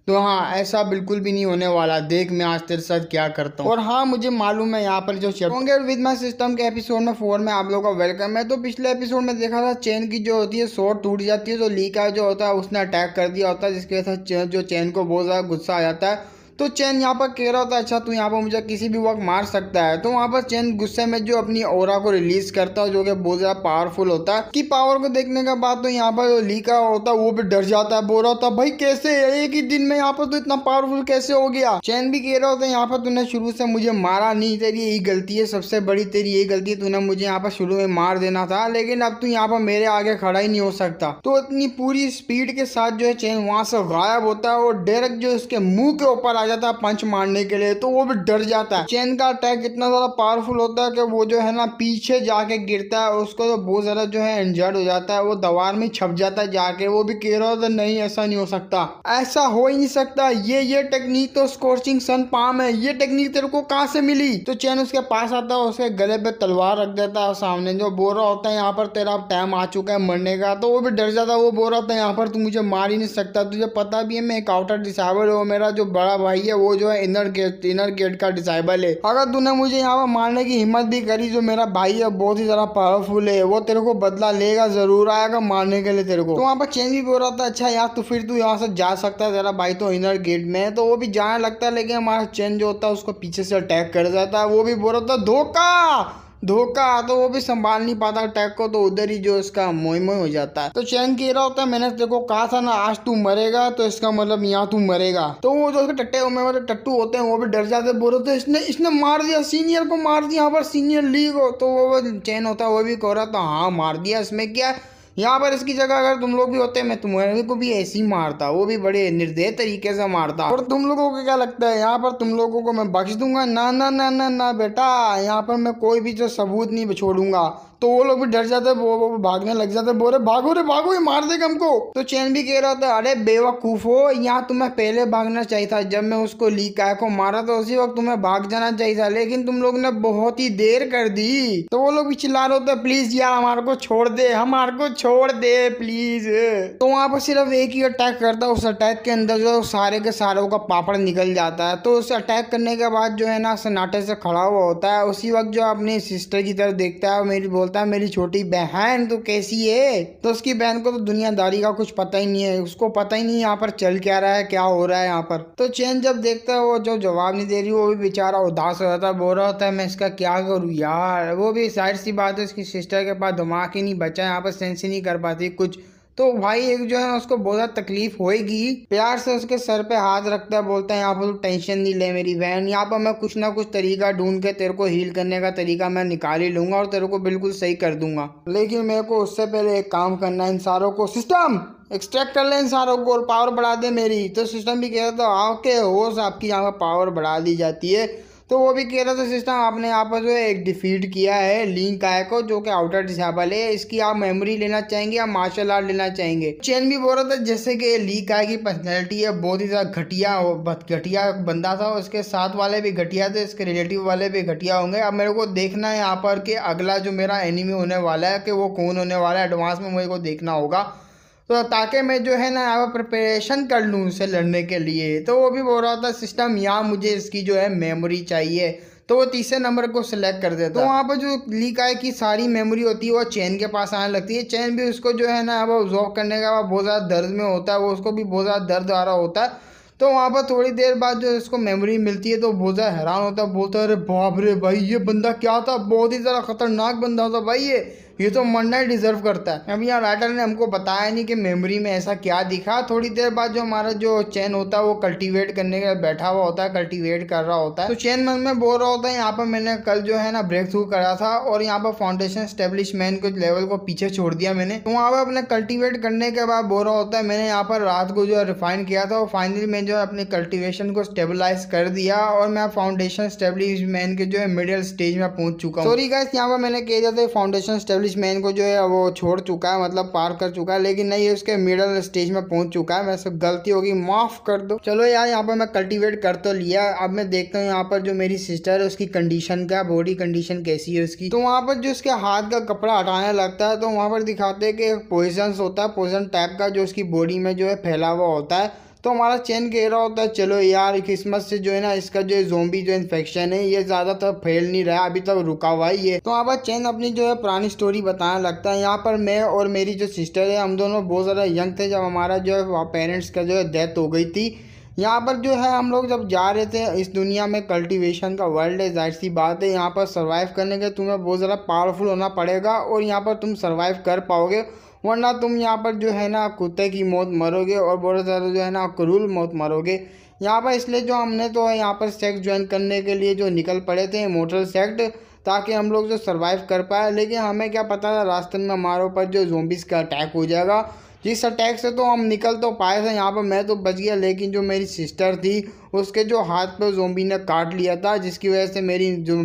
तो हाँ ऐसा बिल्कुल भी नहीं होने वाला, देख मैं आज तेरे साथ क्या करता हूँ। और हाँ मुझे मालूम है यहाँ पर जो चैप्टर विद माय सिस्टम के एपिसोड में 4 में आप लोगों का वेलकम है। तो पिछले एपिसोड में देखा था चैन की जो होती है सोड टूट जाती है, तो ली का जो होता है उसने अटैक कर दिया होता है, जिसकी वजह से जो चैन को बहुत ज्यादा गुस्सा आ जाता है। तो चैन यहाँ पर कह रहा होता है अच्छा तू यहाँ पर मुझे किसी भी वक्त मार सकता है। तो वहाँ पर चैन गुस्से में जो अपनी ऑरा को रिलीज करता है जो कि बहुत ज्यादा पावरफुल होता है। कि पावर को देखने के बाद तो यहाँ पर जो ली का होता है वो भी डर जाता है, बोल रहा होता है भाई कैसे एक ही दिन में यहाँ पर तो इतना पावरफुल कैसे हो गया। चैन भी कह रहा होता है यहाँ पर तूने शुरू से मुझे मारा नहीं, तेरी यही गलती है, सबसे बड़ी तेरी यही गलती है, तूने मुझे यहाँ पर शुरू में मार देना था, लेकिन अब तू यहाँ पर मेरे आगे खड़ा ही नहीं हो सकता। तो इतनी पूरी स्पीड के साथ जो है चैन वहां से गायब होता है और डायरेक्ट जो उसके मुंह के ऊपर आ जाता है पंच मारने के लिए। तो वो भी डर जाता है। चैन का अटैक इतना ज्यादा पावरफुल होता है कि वो जो है ना पीछे जाके गिरता है, उसको तो बहुत ज्यादा जो है इंजर्ड हो जाता है, वो दीवार में छप जाता है जाके। वो भी कह रहा था नहीं ऐसा नहीं हो सकता, ऐसा हो ही नहीं सकता, ये टेक्निक तो स्कॉर्चिंग सन पाम है, ये टेक्निक तेरे को कहाँ से मिली। तो चैन उसके पास आता है, उसके गले पे तलवार रख देता है सामने, जो बोल रहा होता है यहाँ पर तेरा टाइम आ चुका है मरने का। तो वो भी डर जाता है, वो बोल रहा होता है यहाँ पर तू मुझे मार ही नहीं सकता, तुझे पता भी है मैं एक आउटर डिसाइबल हूँ, मेरा जो बड़ा भाई है वो जो है इनर गेट का डिसाइबल है। अगर तूने मुझे यहाँ पर मारने की हिम्मत भी करी, जो मेरा भाई है बहुत ही ज्यादा पावरफुल है, वो तेरे को बदला लेगा, जरूर आएगा मारने के लिए तेरे को। तो वहाँ पर चैन भी बोल रहा था अच्छा यार तो फिर तू यहाँ से जा सकता है, तेरा भाई तो इनर गेट में है। तो वो भी जाने लगता है, लेकिन हमारा चैन जो होता है उसको पीछे से अटैक कर जाता है। वो भी बोल रहा था धोखा, तो वो भी संभाल नहीं पाता अटैक को, तो उधर ही जो इसका मोई हो जाता है। तो चैन कह रहा होता है मैंने तेरे को कहा था ना आज तू मरेगा, तो इसका मतलब यहाँ तू मरेगा। तो वो जो टट्टे में वाले टट्टू होते हैं वो भी डर जाते, बोल रहे थे इसने मार दिया, सीनियर को मार दिया, यहाँ पर सीनियर ली को। तो वो चैन होता है वो भी कह रहा था हाँ मार दिया, इसमें क्या, यहाँ पर इसकी जगह अगर तुम लोग भी होते मैं तुम्हारे को भी ऐसे ही मारता, वो भी बड़े निर्दयी तरीके से मारता। और तुम लोगों को क्या लगता है यहाँ पर तुम लोगों को मैं बख्श दूंगा? ना ना ना ना ना बेटा, यहाँ पर मैं कोई भी जो सबूत नहीं छोड़ूंगा। तो वो लोग भी डर जाते, वो भागने लग जाते, बोल रहे भागो रे भागो, ये मार देगा हमको। तो चैन भी कह रहा था अरे बेवकूफ हो, यहाँ तुम्हें पहले भागना चाहिए था, जब मैं उसको ली काय को मारा तो उसी वक्त तुम्हें भाग जाना चाहिए था, लेकिन तुम लोग ने बहुत ही देर कर दी। तो वो लोग भी चिल्ला रहे होते प्लीज यार हमारे को छोड़ दे, हमारे को छोड़ दे प्लीज। तो वहाँ पर सिर्फ एक ही अटैक करता है, उस अटैक के अंदर जो सारे के सारों का पापड़ निकल जाता है। तो उस अटैक करने के बाद जो है ना सन्नाटे से खड़ा हुआ होता है, उसी वक्त जो अपनी सिस्टर की तरफ देखता है, मेरी बोलता है मेरी छोटी बहन तो कैसी है। तो उसकी बहन को तो दुनियादारी का कुछ पता ही नहीं है, उसको पता ही नहीं यहाँ पर चल क्या रहा है, क्या हो रहा है यहाँ पर। तो चैन जब देखता है वो जो जवाब नहीं दे रही, वो भी बेचारा उदास हो जाता है, बोल रहा होता है मैं इसका क्या करूँ यार। वो भी जाहिर सी बात है उसकी सिस्टर के पास दिमाग ही नहीं बचा, यहाँ पर सेंस ही नहीं कर पाती कुछ। तो भाई एक जो है उसको बहुत ज़्यादा तकलीफ होएगी, प्यार से उसके सर पे हाथ रखता है, बोलता है यहाँ पर तू टेंशन नहीं ले मेरी बहन, यहाँ पर मैं कुछ ना कुछ तरीका ढूंढ के तेरे को हील करने का तरीका मैं निकाल ही लूंगा और तेरे को बिल्कुल सही कर दूंगा। लेकिन मेरे को उससे पहले एक काम करना है, इन सारों को सिस्टम एक्सट्रैक्ट कर ले, इन सारों को और पावर बढ़ा दे मेरी। तो सिस्टम भी कह रहा था आपके होश आपकी यहाँ पर पावर बढ़ा दी जाती है। तो वो भी कह रहा था सिस्टम आपने यहाँ पर जो है एक डिफीट किया है ली काय को, जो कि आउटर डिसेबल है, इसकी आप मेमोरी लेना चाहेंगे या मार्शल आर्ट लेना चाहेंगे। चैन भी बोल रहा था जैसे कि ली काय की पर्सनैलिटी है बहुत ही ज्यादा घटिया बंदा था, उसके साथ वाले भी घटिया थे, इसके रिलेटिव वाले भी घटिया होंगे। अब मेरे को देखना है यहाँ पर कि अगला जो मेरा एनिमी होने वाला है कि वो कौन होने वाला है, एडवांस में मेरे को देखना होगा, तो ताकि मैं जो है ना यहाँ पर प्रिपरेशन कर लूँ उससे लड़ने के लिए। तो वो भी बोल रहा था सिस्टम यहाँ मुझे इसकी जो है मेमोरी चाहिए, तो वो तीसरे नंबर को सिलेक्ट कर देता। तो वहाँ पर जो ली काय की सारी मेमोरी होती है वो चैन के पास आने लगती है। चैन भी उसको जो है ना वो ऑब्जॉर्व करने का बहुत ज़्यादा दर्द में होता है, वो उसको भी बहुत ज़्यादा दर्द आ रहा होता है। तो वहाँ पर थोड़ी देर बाद जो इसको मेमोरी मिलती है तो बहुत ज़्यादा हैरान होता है, बोलता है अरे बाप रे भाई ये बंदा क्या था, बहुत ही ज़्यादा खतरनाक बंदा था भाई, ये तो मरना ही डिजर्व करता है। अब यहाँ राइटर ने हमको बताया नहीं कि मेमोरी में ऐसा क्या दिखा। थोड़ी देर बाद जो हमारा जो चैन होता है वो कल्टीवेट करने के लिए बैठा हुआ होता है, कल्टीवेट कर रहा होता है। तो चैन मन में बोल रहा होता है यहाँ पर मैंने कल जो है ना ब्रेक थ्रू करा था और यहाँ पर फाउंडेशन स्टेब्लिशमेंट कुछ लेवल को पीछे छोड़ दिया मैंने। तो वहाँ पर अपने कल्टीवेट करने के बाद बोल रहा होता है मैंने यहाँ पर रात को जो है रिफाइन किया था और फाइनली मैं जो है अपने कल्टिवेशन को स्टेबलाइज कर दिया और मैं फाउंडेशन स्टेब्लिशमेंट के जो है मिडिल स्टेज में पहुंच चुका हूँ। सॉरी गाइस यहाँ पर मैंने कह दिया था फाउंडेशन स्टेब्लिशमेंट को जो है वो छोड़ चुका है, मतलब पार कर चुका है, लेकिन नहीं उसके मिडिल स्टेज में पहुंच चुका है। वैसे गलती होगी माफ कर दो। चलो यार यहाँ पर मैं कल्टीवेट कर तो लिया, अब मैं देखता हूँ यहाँ पर जो मेरी सिस्टर है उसकी कंडीशन क्या, बॉडी कंडीशन कैसी है उसकी। तो वहाँ पर जो उसके हाथ का कपड़ा हटाने लगता है तो वहाँ पर दिखाते हैं कि पॉइजन होता है, पॉइजन टाइप का जो उसकी बॉडी में जो है फैला हुआ होता है। तो हमारा चैन कह रहा होता है चलो यार किस्मत से जो है ना इसका जो ज़ोंबी जो इन्फेक्शन है ये ज़्यादातर फैल नहीं रहा, अभी तक रुका हुआ ही है। तो यहाँ पर चैन अपनी जो है पुरानी स्टोरी बताने लगता है। यहाँ पर मैं और मेरी जो सिस्टर है हम दोनों बहुत ज़्यादा यंग थे जब हमारा जो है पेरेंट्स का जो है डेथ हो गई थी। यहाँ पर जो है हम लोग जब जा रहे थे, इस दुनिया में कल्टीवेशन का वर्ल्ड है, जाहिर सी बात है यहाँ पर सर्वाइव करने के तुम्हें बहुत ज़्यादा पावरफुल होना पड़ेगा और यहाँ पर तुम सर्वाइव कर पाओगे, वरना तुम यहाँ पर जो है ना कुत्ते की मौत मरोगे और बहुत ज़्यादा जो है ना क्रूर मौत मरोगे यहाँ पर। इसलिए जो हमने तो यहाँ पर सेक्ट ज्वाइन करने के लिए जो निकल पड़े थे, इमोर्टल सेक्ट, ताकि हम लोग जो सर्वाइव कर पाए। लेकिन हमें क्या पता था रास्ते में हमारे ऊपर जो ज़ोंबीज़ का अटैक हो जाएगा, जिस अटैक से तो हम निकल तो पाए थे यहाँ पर, मैं तो बच गया, लेकिन जो मेरी सिस्टर थी उसके जो हाथ पे ज़ोंबी ने काट लिया था, जिसकी वजह से मेरी जो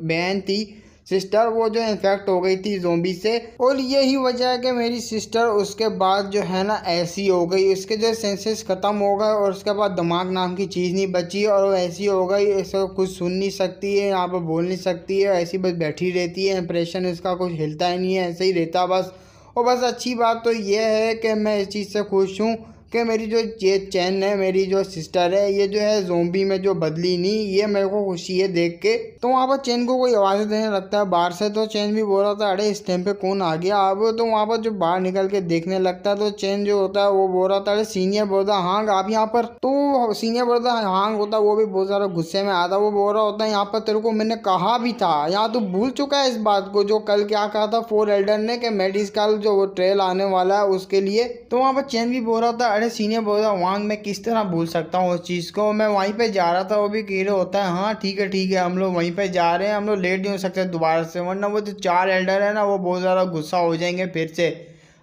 बहन थी सिस्टर, वो जो इन्फेक्ट हो गई थी ज़ोंबी से। और यही वजह है कि मेरी सिस्टर उसके बाद जो है ना ऐसी हो गई, उसके जो सेंसेस ख़त्म हो गए और उसके बाद दिमाग नाम की चीज़ नहीं बची और वो ऐसी हो गई, ऐसा कुछ सुन नहीं सकती है, यहाँ पर बोल नहीं सकती है, ऐसी बस बैठी रहती है, इंप्रेशन इसका कुछ हिलता ही नहीं है, ऐसे ही रहता बस। और बस अच्छी बात तो ये है कि मैं इस चीज़ से खुश हूँ कि मेरी जो ये चैन है, मेरी जो सिस्टर है, ये जो है ज़ोंबी में जो बदली नहीं, ये मेरे को खुशी है देख के। तो वहाँ पर चैन को कोई आवाज़ देने लगता है बाहर से, तो चैन भी बोल रहा था अरे इस टाइम पे कौन आ गया अब। तो वहाँ पर जो बाहर निकल के देखने लगता है तो चैन जो होता है वो बोल रहा था अरे सीनियर बोलता हाँ आप यहाँ पर। तो सीनियर बोलता हाँ होता, वो भी बहुत ज़्यादा गुस्से में आता, वो बोल रहा होता है यहाँ पर तेरे को मैंने कहा भी था, यहाँ तो भूल चुका है इस बात को, जो कल क्या कहा था फोर एल्डर ने कि मेडिकल जो ट्रेल आने वाला है उसके लिए। तो वहाँ पर चैन भी बोल रहा था अरे सीनियर बोल रहा वांग मैं किस तरह भूल सकता हूँ उस चीज़ को, मैं वहीं पे जा रहा था। वो भी कह रहे होता है हाँ ठीक है हम लोग वहीं पे जा रहे हैं, हम लोग लेट नहीं हो सकते दोबारा से, वरना वो जो 4 एल्डर है ना वो बहुत ज़्यादा गुस्सा हो जाएंगे फिर से।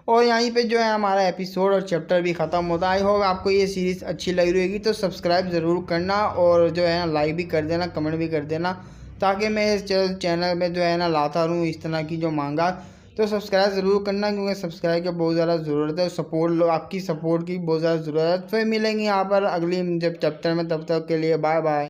और यहीं पे जो है हमारा एपिसोड और चैप्टर भी ख़त्म होता है। आई होप आपको ये सीरीज़ अच्छी लग रही होगी, तो सब्सक्राइब ज़रूर करना और जो है ना लाइक भी कर देना, कमेंट भी कर देना, ताकि मैं इस चैनल में जो है ना लाता रहूँ इस तरह की जो मांगा। तो सब्सक्राइब ज़रूर करना, क्योंकि सब्सक्राइब की बहुत ज़्यादा ज़रूरत है, सपोर्ट आपकी सपोर्ट की बहुत ज़्यादा ज़रूरत है। फिर मिलेंगे यहाँ पर अगली जब चैप्टर में, तब तक के लिए बाय बाय।